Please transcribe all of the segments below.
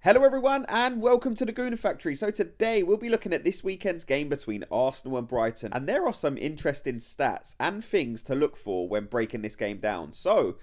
Hello everyone and welcome to the Gooner Factory. So today we'll be looking at this weekend's game between Arsenal and Brighton, and there are some interesting stats and things to look for when breaking this game down. So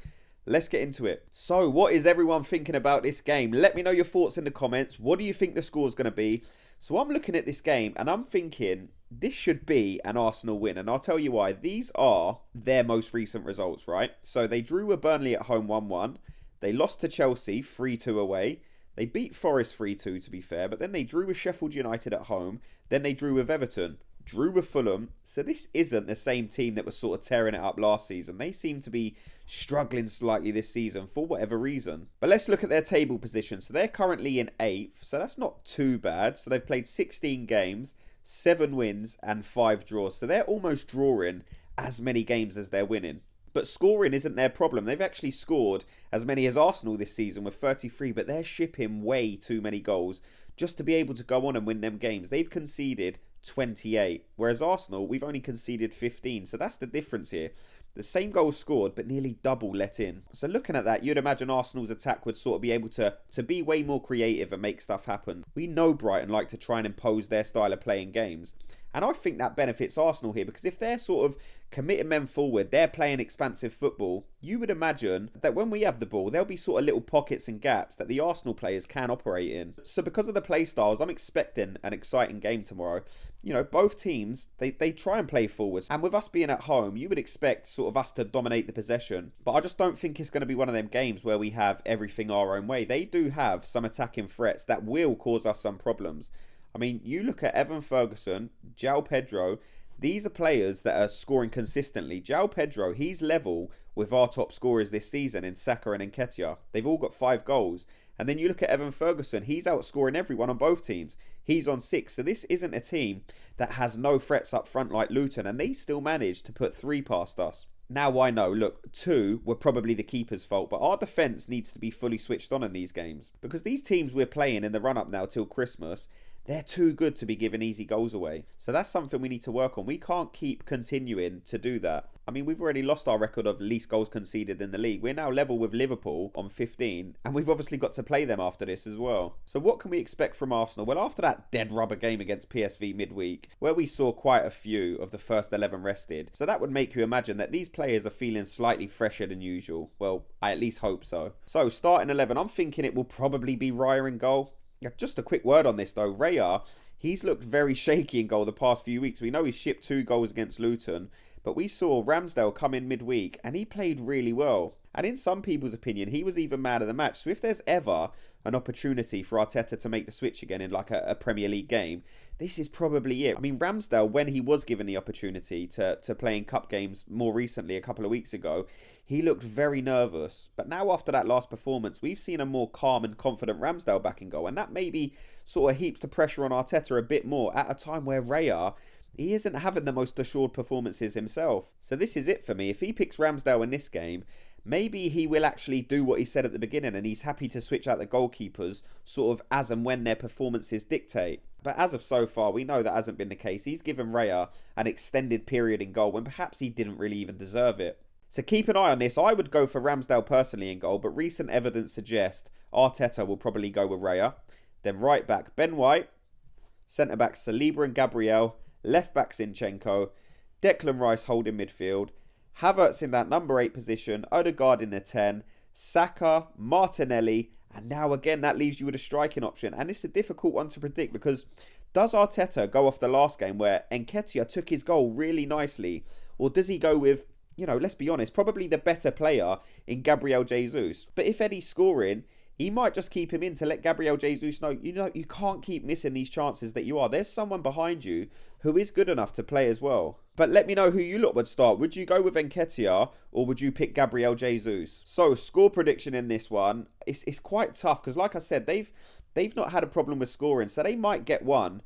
let's get into it. So what is everyone thinking about this game? Let me know your thoughts in the comments. What do you think the score is going to be? So I'm looking at this game and I'm thinking this should be an Arsenal win, and I'll tell you why. These are their most recent results, right? So they drew with Burnley at home 1-1. They lost to Chelsea 3-2 away. They beat Forest 3-2 to be fair, but then they drew with Sheffield United at home. Then they drew with Everton, drew with Fulham. So this isn't the same team that was sort of tearing it up last season. They seem to be struggling slightly this season for whatever reason. But let's look at their table position. So they're currently in 8th, so that's not too bad. So they've played 16 games, 7 wins and 5 draws. So they're almost drawing as many games as they're winning. But scoring isn't their problem. They've actually scored as many as Arsenal this season with 33, but they're shipping way too many goals just to be able to go on and win them games. They've conceded 28, whereas Arsenal, we've only conceded 15. So that's the difference here. The same goals scored, but nearly double let in. So looking at that, you'd imagine Arsenal's attack would sort of be able to be way more creative and make stuff happen. We know Brighton like to try and impose their style of playing games. And I think that benefits Arsenal here, because if they're sort of committing men forward, they're playing expansive football, you would imagine that when we have the ball, there'll be sort of little pockets and gaps that the Arsenal players can operate in. So because of the play styles, I'm expecting an exciting game tomorrow. You know, both teams, they try and play forwards. And with us being at home, you would expect sort of us to dominate the possession. But I just don't think it's going to be one of them games where we have everything our own way. They do have some attacking threats that will cause us some problems. I mean, you look at Evan Ferguson, João Pedro. These are players that are scoring consistently. João Pedro, he's level with our top scorers this season in Saka and Nketiah. They've all got 5 goals. And then you look at Evan Ferguson, he's outscoring everyone on both teams. He's on 6. So this isn't a team that has no threats up front like Luton, and they still managed to put 3 past us. Now I know, look, 2 were probably the keeper's fault, but our defence needs to be fully switched on in these games. Because these teams we're playing in the run-up now till Christmas, they're too good to be giving easy goals away. So that's something we need to work on. We can't keep continuing to do that. I mean, we've already lost our record of least goals conceded in the league. We're now level with Liverpool on 15, and we've obviously got to play them after this as well. So what can we expect from Arsenal? Well, after that dead rubber game against PSV midweek, where we saw quite a few of the first 11 rested, so that would make you imagine that these players are feeling slightly fresher than usual. Well, I at least hope so. So starting 11, I'm thinking it will probably be Raya in goal. Just a quick word on this though. Raya, he's looked very shaky in goal the past few weeks. We know he's shipped 2 goals against Luton, but we saw Ramsdale come in midweek and he played really well. And in some people's opinion, he was even man of the match. So if there's ever an opportunity for Arteta to make the switch again in like a Premier League game, this is probably it. I mean, Ramsdale, when he was given the opportunity to play in cup games more recently, a couple of weeks ago, he looked very nervous. But now after that last performance, we've seen a more calm and confident Ramsdale back in goal. And that maybe sort of heaps the pressure on Arteta a bit more at a time where Raya, he isn't having the most assured performances himself. So this is it for me. If he picks Ramsdale in this game, maybe he will actually do what he said at the beginning, and he's happy to switch out the goalkeepers sort of as and when their performances dictate. But as of so far, we know that hasn't been the case. He's given Raya an extended period in goal when perhaps he didn't really even deserve it. So keep an eye on this. I would go for Ramsdale personally in goal, but recent evidence suggests Arteta will probably go with Raya. Then right back, Ben White. Centre back, Saliba and Gabriel. Left back, Zinchenko. Declan Rice holding midfield. Havertz in that number 8 position, Odegaard in the 10, Saka, Martinelli, and now again that leaves you with a striking option. And it's a difficult one to predict, because does Arteta go off the last game where Nketiah took his goal really nicely, or does he go with, you know, let's be honest, probably the better player in Gabriel Jesus? But if Eddie's scoring, he might just keep him in to let Gabriel Jesus know, you can't keep missing these chances that you are. There's someone behind you who is good enough to play as well. But let me know who you lot would start. Would you go with nketiah or would you pick Gabriel Jesus? So score prediction in this one, it's quite tough because like I said, they've not had a problem with scoring, so they might get one.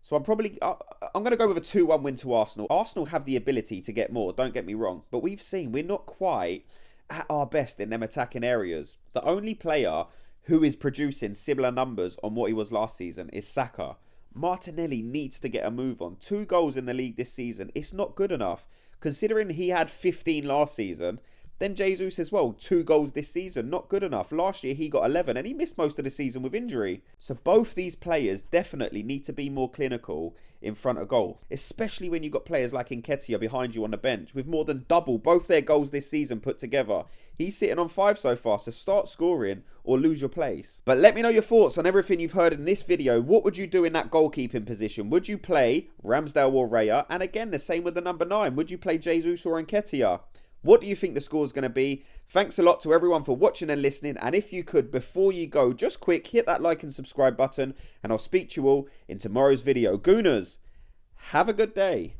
So I'm going to go with a 2-1 win to Arsenal. Arsenal have the ability to get more, don't get me wrong. But we've seen we're not quite at our best in them attacking areas. The only player who is producing similar numbers on what he was last season is Saka. Martinelli needs to get a move on. 2 goals in the league this season. It's not good enough. Considering he had 15 last season, Then Jesus as well, 2 goals this season, not good enough. Last year he got 11 and he missed most of the season with injury. So both these players definitely need to be more clinical in front of goal, especially when you've got players like Nketiah behind you on the bench with more than double both their goals this season put together. He's sitting on 5 so far, so start scoring or lose your place. But let me know your thoughts on everything you've heard in this video. What would you do in that goalkeeping position? Would you play Ramsdale or Raya? And again, the same with the number 9. Would you play Jesus or Nketiah? What do you think the score is going to be? Thanks a lot to everyone for watching and listening. And if you could, before you go, just quick, hit that like and subscribe button. And I'll speak to you all in tomorrow's video. Gooners, have a good day.